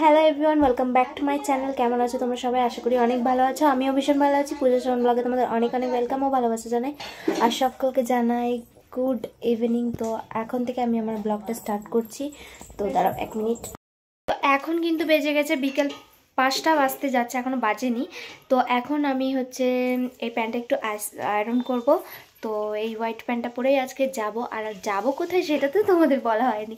Hello everyone, welcome back to my channel. কেমন আছো তোমরা সবাই? আশা করি অনেক ভালো আছো। আমিও ভীষণ ভালো আছি। পুজো চরণ ব্লগে তোমাদের অনেক অনেক ওয়েলকাম ও ভালোবাসা জানাই। আর সকলকে জানাই গুড ইভিনিং। তো এখন থেকে আমি আমার ব্লগটা স্টার্ট করছি। তো দাঁড়াও 1 মিনিট। তো এখন কিন্তু বেজে গেছে বিকেল 5টা বাজতে যাচ্ছে, এখনও বাজেনি। তো এখন আমি এই প্যান্টটা একটু আয়রন করব। তো এই হোয়াইট প্যান্টটা পরেই আজকে যাব। আর যাব কোথায় সেটা তো তোমাদের বলা হয়নি।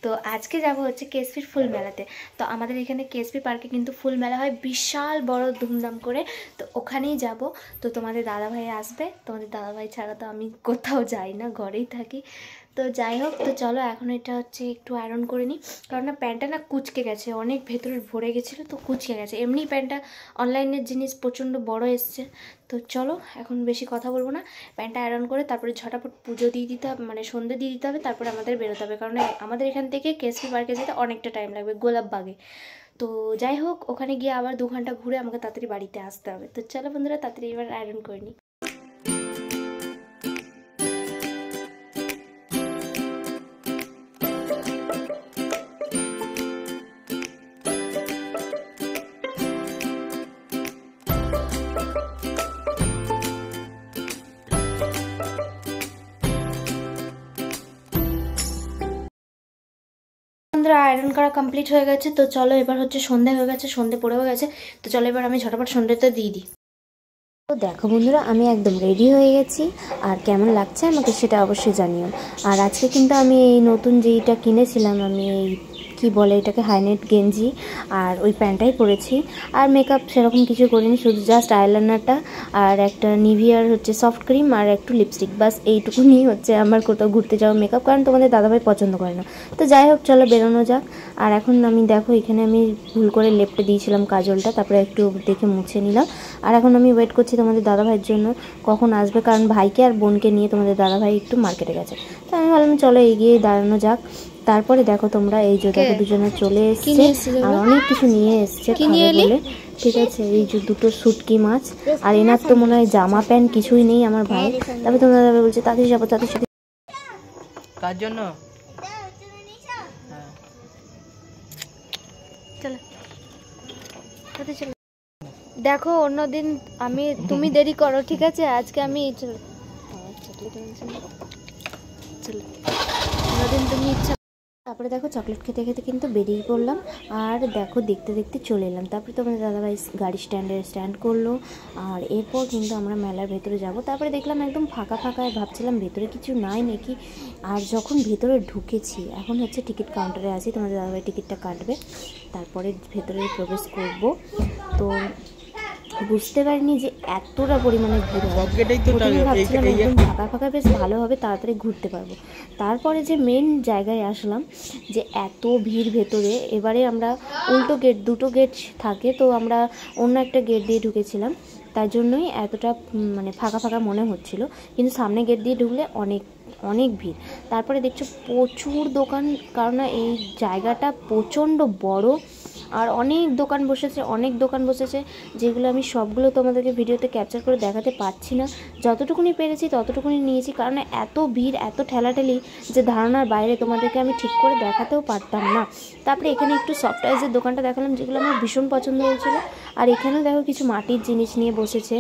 তো আজকে যাব কেএসপির ফুল মেলাতে। তো আমাদের এখানে কেএসপি পার্কে কিন্তু ফুল মেলা হয় বিশাল বড় ধুমধাম করে। তো ওখানেই যাব। তো তোমাদের দাদাভাই আসবে। তোমাদের দাদাভাই ছাড়া তো আমি কোথাও যাই না, ঘরেই থাকি। তো যাই হোক, তো চলো এখন এটা একটু আয়রন করে নিই। কারণ না প্যান্টটা না কুচকে গেছে, অনেক ভেতরে ভরে গেছিলো, তো কুচকে গেছে। এমনি প্যান্টটা অনলাইনের জিনিস প্রচণ্ড বড় এসছে। তো চলো এখন বেশি কথা বলবো না, প্যান্টটা আয়রন করে তারপরে ঝটাপট পুজো দিয়ে দিতে হবে, মানে সন্ধ্যে দিয়ে দিতে হবে। তারপরে আমাদের বেরোতে হবে, কারণ আমাদের এখান থেকে কেএসপি পার্কে যেতে অনেকটা টাইম লাগবে, গোলাপবাগে। তো যাই হোক, ওখানে গিয়ে আবার 2 ঘন্টা ঘুরে আমাকে তাড়াতাড়ি বাড়িতে আসতে হবে। তো চলো বন্ধুরা, তাড়াতাড়ি এবার আয়রন করে নিই। আয়রন করা কমপ্লিট হয়ে গেছে। তো চলো এবার সন্ধে হয়ে গেছে, সন্ধে পড়েও গেছে। তো চলো এবার আমি ঝটাপট সন্ধেটা দিয়ে দিই। তো দেখো বন্ধুরা, আমি একদম রেডি হয়ে গেছি। আর কেমন লাগছে আমাকে সেটা অবশ্যই জানিও। আর আজকে কিন্তু আমি এই নতুন যেইটা কিনেছিলাম, আমি এই কি বলে এটাকে, হাইনেট গেঞ্জি আর ওই প্যান্টটাই পরেছি। আর মেকআপ সেরকম কিছু করিনি, শুধু জাস্ট আইলাইনারটা আর একটা নিভিয়ার সফট ক্রিম আর একটু লিপস্টিক, বাস এইটুকুনি আমার কোথাও ঘুরতে যাওয়া মেকআপ। কারণ তোমাদের দাদাভাই পছন্দ করে না। তো যাই হোক, চলো বেরোনো যাক। আর এখন আমি দেখো এখানে আমি ভুল করে লেপটে দিয়েছিলাম কাজলটা, তারপরে একটু দেখে মুছে নিলাম। আর এখন আমি ওয়েট করছি তোমাদের দাদাভাইয়ের জন্য কখন আসবে, কারণ ভাইকে আর বোনকে নিয়ে তোমাদের দাদাভাই একটু মার্কেটে গেছে। তো আমি ভাবলাম চলো এগিয়ে দাঁড়ানো যাক। তারপরে দেখো তোমরা, এই যে দেখো দুজনে চলে এসছে আর অনেক কিছু নিয়ে এসছে খাবে বলে। ঠিক আছে, এই যে 2টো শুটকি মাছ। আর এনার তো মনে হয় জামা প্যান্ট কিছুই নেই আমার ভাই। তারপরে তোমরা দাদাভাই বলছে তাড়াতাড়ি যাবো, তাড়াতাড়ি সাথে কার জন্য। চলো তাড়াতাড়ি চলো। দেখো অন্যদিন তুমি দেরি করো, ঠিক আছে? আজকে আমি চলো অন্যদিন তুমি ইচ্ছা। তারপরে দেখো চকলেট খেতে খেতে কিন্তু বেরিয়ে পড়লাম। আর দেখো দেখতে দেখতে চলে এলাম। তারপরে তোমাদের দাদাভাই গাড়ি স্ট্যান্ড করলো। আর এরপর কিন্তু আমরা মেলার ভেতরে যাব। তারপরে দেখলাম একদম ফাঁকা ফাঁকা, ভাবছিলাম ভেতরে কিছু নাই নাকি। আর যখন ভেতরে ঢুকেছি, এখন টিকিট কাউন্টারে আছি, তোমাদের দাদাভাই টিকিটটা কাটবে, তারপরে ভেতরে প্রবেশ করব। তো বুঝতে পারিনি যে এতটা পরিমাণে ভিড় হবে। ভাবছিলাম একদম ফাঁকা ফাঁকা বেশ ভালো হবে, তাড়াতাড়ি ঘুরতে পারবো। তারপরে যে মেন জায়গায় আসলাম, যে এত ভিড় ভেতরে। এবারে আমরা উল্টো গেট, 2টো গেট থাকে, তো আমরা অন্য একটা গেট দিয়ে ঢুকেছিলাম, তার জন্যই এতটা ফাঁকা ফাঁকা মনে হচ্ছিল। কিন্তু সামনে গেট দিয়ে ঢুকলে অনেক অনেক ভিড়। তারপরে দেখছো প্রচুর দোকান, কারণ এই জায়গাটা প্রচণ্ড বড়। আর অনেক দোকান বসেছে, যেগুলো আমি সবগুলো তোমাদেরকে ভিডিওতে ক্যাপচার করে দেখাতে পারছি না। যতটুকুনি পেরেছি ততটুকুনি নিয়েছি, কারণ এত ভিড়, এত ঠেলাঠেলি যে ধারণার বাইরে। তোমাদেরকে আমি ঠিক করে দেখাতেও পারতাম না। তারপরে এখানে একটু সফট টয়েজের দোকানটা দেখালাম, যেগুলো আমার ভীষণ পছন্দ হয়েছিল। আর এখানেও দেখো কিছু মাটির জিনিস নিয়ে বসেছে।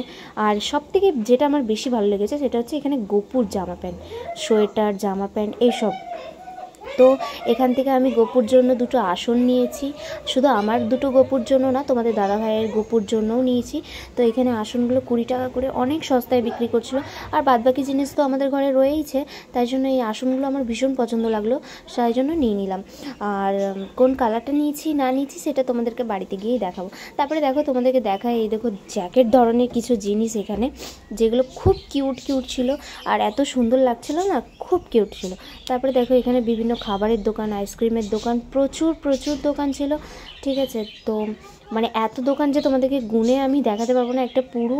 আর সব থেকে যেটা আমার বেশি ভালো লেগেছে সেটা এখানে গোপুর জামা প্যান্ট, সোয়েটার, জামা প্যান্ট এইসব। তো এখান থেকে আমি গোপুর জন্য 2টো আসন নিয়েছি। শুধু আমার 2টো গোপুর জন্য না, তোমাদের দাদাভাইয়ের গোপুর জন্যও নিয়েছি। তো এখানে আসনগুলো 20 টাকা করে, অনেক সস্তায় বিক্রি করছিল। আর বাদবাকি জিনিস তো আমাদের ঘরে রয়েইছে, তাই জন্য এই আসনগুলো আমার ভীষণ পছন্দ লাগলো, তাই জন্য নিয়ে নিলাম। আর কোন কালারটা নিয়েছি না নিয়েছি সেটা তোমাদেরকে বাড়িতে গিয়েই দেখাবো। তারপরে দেখো তোমাদেরকে দেখায়, এই দেখো জ্যাকেট ধরনের কিছু জিনিস এখানে, যেগুলো খুব কিউট ছিল। আর এত সুন্দর লাগছিল না, খুব কিউট ছিল। তারপরে দেখো এখানে বিভিন্ন খাবারের দোকান, আইসক্রিমের দোকান, প্রচুর দোকান ছিল। ঠিক আছে, তো এত দোকান যে তোমাদেরকে গুনে আমি দেখাতে পারবো না। একটা পুরো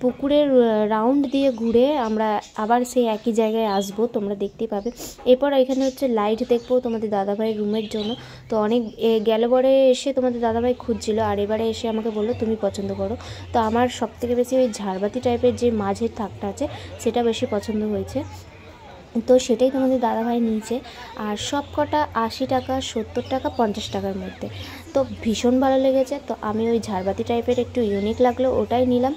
পুকুরের রাউন্ড দিয়ে ঘুরে আমরা আবার সেই একই জায়গায় আসবো, তোমরা দেখতেই পাবে। এরপর এখানে লাইট দেখবো তোমাদের দাদাভাইয়ের রুমের জন্য। তো অনেক গেলবারে এসে তোমাদের দাদাভাই খুঁজছিল, আর এবারে এসে আমাকে বললো তুমি পছন্দ করো। তো আমার সবথেকে বেশি ওই ঝাড়বাতি টাইপের যে মাঝের থাকটা আছে সেটা বেশি পছন্দ হয়েছে। তো সেটাই তোমাদের দাদাভাই নিয়েছে। আর সব কটা 80 টাকা, 70 টাকা, 50 টাকার মধ্যে। তো ভীষণ ভালো লেগেছে। তো আমি ওই ঝাড়বাতি টাইপের একটু ইউনিক লাগলো ওটাই নিলাম।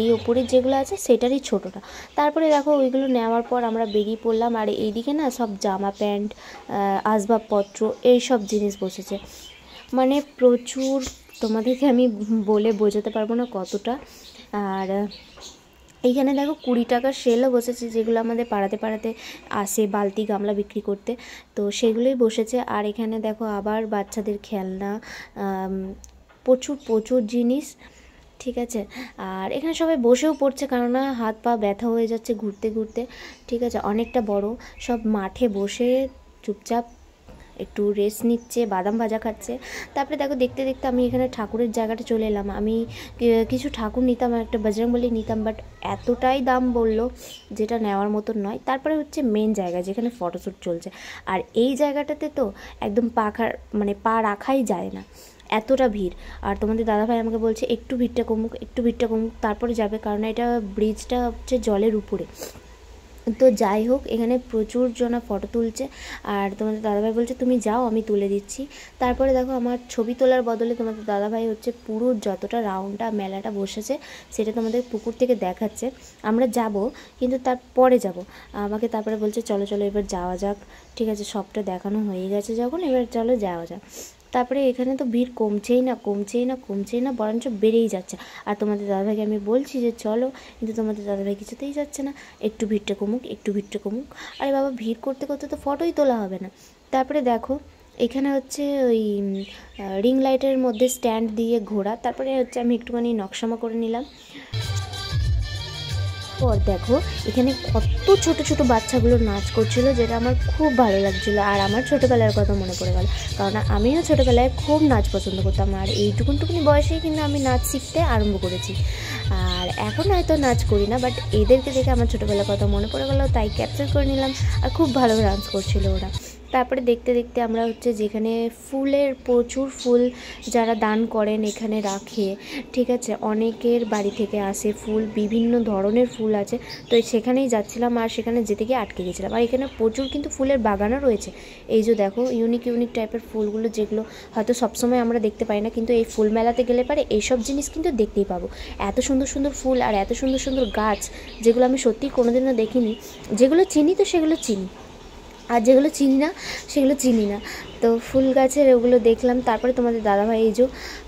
এই ওপরের যেগুলো আছে সেটারই ছোটোটা। তারপরে দেখো ওইগুলো নেওয়ার পর আমরা বেরিয়ে পড়লাম। আর এইদিকে না সব জামা প্যান্ট, আসবাবপত্র এই সব জিনিস বসেছে, মানে প্রচুর, তোমাদেরকে আমি বলে বোঝাতে পারবো না কতটা। আর এইখানে দেখো 20 টাকার সেলও বসেছে, যেগুলো আমাদের পাড়াতে আসে বালতি গামলা বিক্রি করতে, তো সেগুলোই বসেছে। আর এখানে দেখো আবার বাচ্চাদের খেলনা, প্রচুর জিনিস, ঠিক আছে। আর এখানে সবাই বসেও পড়ছে, কেননা হাত পা ব্যথা হয়ে যাচ্ছে ঘুরতে ঘুরতে, ঠিক আছে। অনেকটা বড়, সব মাঠে বসে চুপচাপ একটু রেস্ট নিচ্ছে, বাদাম ভাজা খাচ্ছে। তারপরে দেখো দেখতে দেখতে আমি এখানে ঠাকুরের জায়গাটা চলে এলাম। আমি কিছু ঠাকুর নিতাম, একটা বজরংবলী নিতাম, বাট এতটাই দাম বললো যেটা নেওয়ার মতন নয়। তারপরে হচ্ছে মেন জায়গা যেখানে ফটোশ্যুট চলছে, আর এই জায়গাটাতে তো একদম পা রাখাই যায় না, এতটা ভিড়। আর তোমাদের দাদাভাই আমাকে বলছে একটু ভিড়টা কমুক, তারপরে যাবে, কারণ এটা ব্রিজটা হচ্ছে জলের উপরে। তো যাই হোক, এখানে প্রচুর জনা ফটো তুলছে। আর তোমাদের দাদাভাই বলছে তুমি যাও, আমি তুলে দিচ্ছি। তারপরে দেখো আমার ছবি তোলার বদলে তোমাদের দাদাভাই হচ্ছে পুরো যতটা রাউন্ডটা মেলাটা বসেছে সেটা তোমাদের পুকুর থেকে দেখাচ্ছে। আমরা যাব, কিন্তু তারপরে যাব। আমাকে তারপরে বলছে চলো এবার যাওয়া যাক, ঠিক আছে, সবটা দেখানো হয়ে গেছে যখন, এবার চলো যাওয়া যাক। তারপরে এখানে তো ভিড় কমছেই না, বরঞ্চ বেড়েই যাচ্ছে। আর তোমাদের দাদাভাইকে আমি বলছি যে চলো, কিন্তু তোমাদের দাদাভাই কিছুতেই যাচ্ছে না, একটু ভিড়টা কমুক। আরে বাবা, ভিড় করতে করতে তো ফটোই তোলা হবে না। তারপরে দেখো এখানে হচ্ছে ওই রিং লাইটের মধ্যে স্ট্যান্ড দিয়ে ঘোরা। তারপরে হচ্ছে আমি একটুখানি নকশামা করে নিলাম। পর দেখো এখানে কত ছোট বাচ্চাগুলো নাচ করছিল, যেটা আমার খুব ভালো লাগছিলো। আর আমার ছোটোবেলার কথা মনে পড়ে গেল, কারণ আমিও ছোটোবেলায় খুব নাচ পছন্দ করতাম। আর এইটুকুনি বয়সেই কিন্তু আমি নাচ শিখতে আরম্ভ করেছি। আর এখন হয়তো নাচ করি না, বাট এদেরকে দেখে আমার ছোটোবেলার কথা মনে পড়ে গেলো, তাই ক্যাপচার করে নিলাম। আর খুব ভালো ডান্স করছিল ওরা। তারপরে দেখতে দেখতে আমরা হচ্ছে যেখানে প্রচুর ফুল যারা দান করেন এখানে রাখে, ঠিক আছে, অনেকের বাড়ি থেকে আসে ফুল, বিভিন্ন ধরনের ফুল আছে, তো সেখানেই যাচ্ছিলাম। আর সেখানে যেতে গিয়ে আটকে গেছিলাম। আর এখানে প্রচুর কিন্তু ফুলের বাগানও রয়েছে। এই যে দেখো ইউনিক টাইপের ফুলগুলো, যেগুলো হয়তো সবসময় আমরা দেখতে পাই না, কিন্তু এই ফুল মেলাতে গেলে পারে এইসব জিনিস কিন্তু দেখতেই পাবো। এত সুন্দর ফুল আর এত সুন্দর গাছ, যেগুলো আমি সত্যিই কোনোদিনও দেখিনি। যেগুলো চিনি তো সেগুলো চিনি, আর যেগুলো চিনি না সেগুলো চিনি না। তো ফুল গাছের ওগুলো দেখলাম। তারপরে তোমাদের দাদাভাই এই যে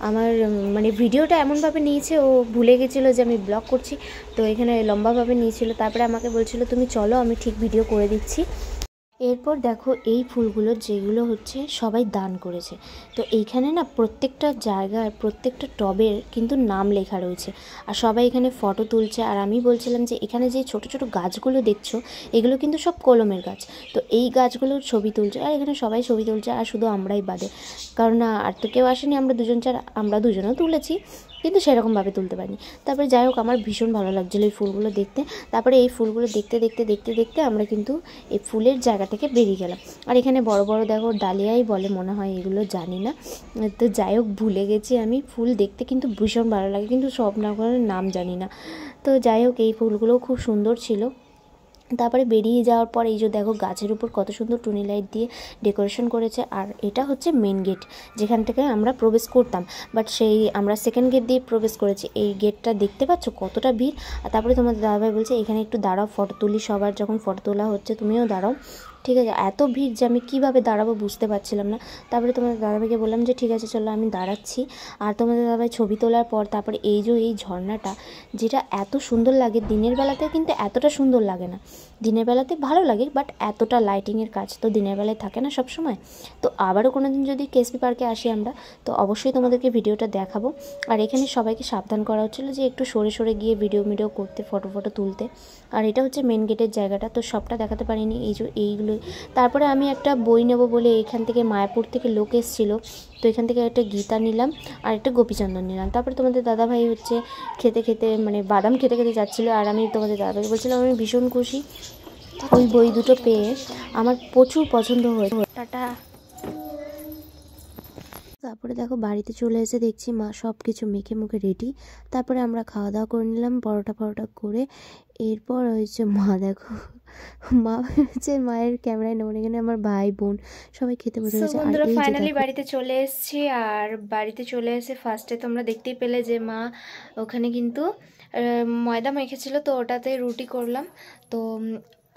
আমার মানে ভিডিওটা এমনভাবে নিয়েছে, ও ভুলে গেছিলো যে আমি ব্লগ করছি, তো এখানে লম্বাভাবে নিয়েছিল। তারপরে আমাকে বলছিল তুমি চলো, আমি ঠিক ভিডিও করে দিচ্ছি। এরপর দেখো এই ফুলগুলো যেগুলো হচ্ছে সবাই দান করেছে, তো এইখানে না প্রত্যেকটা জায়গায় প্রত্যেকটা টবের কিন্তু নাম লেখা রয়েছে। আর সবাই এখানে ফটো তুলছে। আর আমি বলছিলাম যে এখানে যে ছোট গাছগুলো দেখছো এগুলো কিন্তু সব কলমের গাছ, তো এই গাছগুলোর ছবি তুলছে। আর এখানে সবাই ছবি তুলছে, আর শুধু আমরাই বাদে, কারণ আর তো কেউ আসেনি, আমরা দুজনেও তুলেছি, কিন্তু সেরকমভাবে তুলতে পারিনি। তারপরে যাই হোক, আমার ভীষণ ভালো লাগছিলো এই ফুলগুলো দেখতে। তারপরে এই ফুলগুলো দেখতে আমরা কিন্তু এই ফুলের জায়গা থেকে বেরিয়ে গেলাম। আর এখানে বড় দেখো ডালিয়াই বলে মনে হয়, এগুলো জানি না। তো যাই হোক, ভুলে গেছি আমি। ফুল দেখতে কিন্তু ভীষণ ভালো লাগে, কিন্তু সব নাম জানি না। তো যাই হোক, এই ফুলগুলোও খুব সুন্দর ছিল। তারপরে বেরিয়ে যাওয়ার পর এই যে দেখো গাছের উপর কত সুন্দর টুনি লাইট দিয়ে ডেকোরেশন করেছে। আর এটা হচ্ছে মেন গেট, যেখান থেকে আমরা প্রবেশ করতাম, বাট আমরা সেকেন্ড গেট দিয়ে প্রবেশ করেছি। এই গেটটা দেখতে পাচ্ছ কতটা ভিড়। আর তারপরে তোমাদের দাদাভাই বলছে এখানে একটু দাঁড়াও, ফটো তুলি। সবার যখন ফটো তোলা হচ্ছে তুমিও দাঁড়াও, ঠিক আছে। এত ভিড় যে আমি কীভাবে দাঁড়াবো বুঝতে পারছিলাম না। তারপরে তোমাদের দাদাভাইকে বললাম যে ঠিক আছে চলো, আমি দাঁড়াচ্ছি। আর তোমাদের দাদাভাই ছবি তোলার পর তারপরে এই ঝর্ণাটা, যেটা এত সুন্দর লাগে, দিনের বেলাতে কিন্তু এতটা সুন্দর লাগে না। দিনের বেলাতে ভালো লাগে, বাট এতটা লাইটিংয়ের কাজ তো দিনের বেলায় থাকে না সব সময়। তো আবারও কোনো দিন যদি কেএসপি পার্কে আসি আমরা, তো অবশ্যই তোমাদেরকে ভিডিওটা দেখাবো। আর এখানে সবাইকে সাবধান করা হচ্ছিলো যে একটু সরে গিয়ে ভিডিও করতে, ফটো তুলতে। আর এটা হচ্ছে মেন গেটের জায়গাটা, তো সবটা দেখাতে পারিনি, এইগুলো। তারপরে আমি একটা বই নেব বলে এখান থেকে মায়াপুর থেকে লোক এসেছিলো, তো এখান থেকে একটা গীতা নিলাম আর একটা গোপীচন্দন নিলাম। তারপরে তোমাদের দাদাভাই হচ্ছে খেতে মানে বাদাম খেতে যাচ্ছিলো। আর আমি তোমাদের দাদাভাইকে বলছিলাম আমি ভীষণ খুশি ওই বই দুটো পেয়ে, আমার প্রচুর পছন্দ হয়েছে। টাটা। তারপরে দেখো বাড়িতে চলে এসে দেখছি মা সব কিছু মেখে মুখে রেডি। তারপরে আমরা খাওয়া দাওয়া করে নিলাম, পরোটা করে। এরপর হয়েছে মা দেখো মা হচ্ছে মায়ের ক্যামেরায় নেব, এখানে আমার ভাই বোন সবাই খেতে বসে গেছে। আর বন্ধুরা এই যে ফাইনালি দেখো বাড়িতে চলে এসেছি। আর বাড়িতে চলে এসে ফার্স্টে তোমরা দেখতেই পেলে যে মা ওখানে কিন্তু ময়দা মেখেছিল, তো ওটাতে রুটি করলাম। তো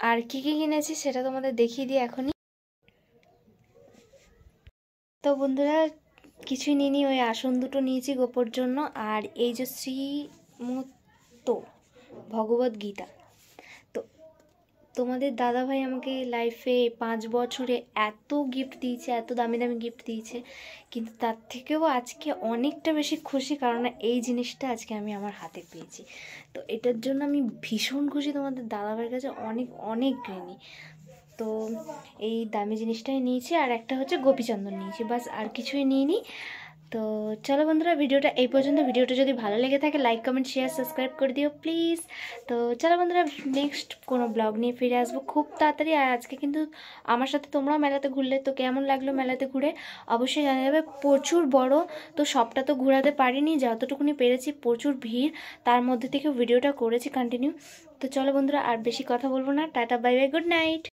আর কি কি কিনেছি সেটা তোমাদের দেখিয়ে দিই এখনই। তো বন্ধুরা কিছুই নিইনি, ওই আসন দুটো নিয়েছি গোপোর জন্য। আর এই যে শ্রীমূর্ত ভগবত গীতা। তো তোমাদের দাদাভাই আমাকে লাইফে 5 বছরে এত গিফট দিয়েছে, এত দামি দামি গিফট দিয়েছে, কিন্তু তার থেকেও আজকে অনেকটা বেশি খুশি, কারণ এই জিনিসটা আজকে আমি আমার হাতে পেয়েছি। তো এটার জন্য আমি ভীষণ খুশি, তোমাদের দাদাভাইয়ের কাছে অনেক অনেক ঋণী। তো এই দামি জিনিসটাই নিয়েছি, আর একটা হচ্ছে গোপীচন্দন নিয়েছি, বাস আর কিছুই নিইনি। তো চলো বন্ধুরা, ভিডিওটা এই পর্যন্ত। ভিডিওটা যদি ভালো লেগে থাকে লাইক কমেন্ট শেয়ার সাবস্ক্রাইব করে দিও প্লিজ। তো চলো বন্ধুরা, নেক্সট কোনো ব্লগ নিয়ে ফিরে আসবো খুব তাড়াতাড়ি। আর আজকে কিন্তু আমার সাথে তোমরাও মেলাতে ঘুরলে, তো কেমন লাগলো মেলাতে ঘুরে অবশ্যই জানিয়ে যাবে। প্রচুর বড়, তো সবটা তো ঘোরাতে পারিনি, যতটুকুনি পেরেছি। প্রচুর ভিড়, তার মধ্যে থেকে ভিডিওটা করেছি কন্টিনিউ। তো চলো বন্ধুরা, আর বেশি কথা বলবো না, tata bye bye, good night.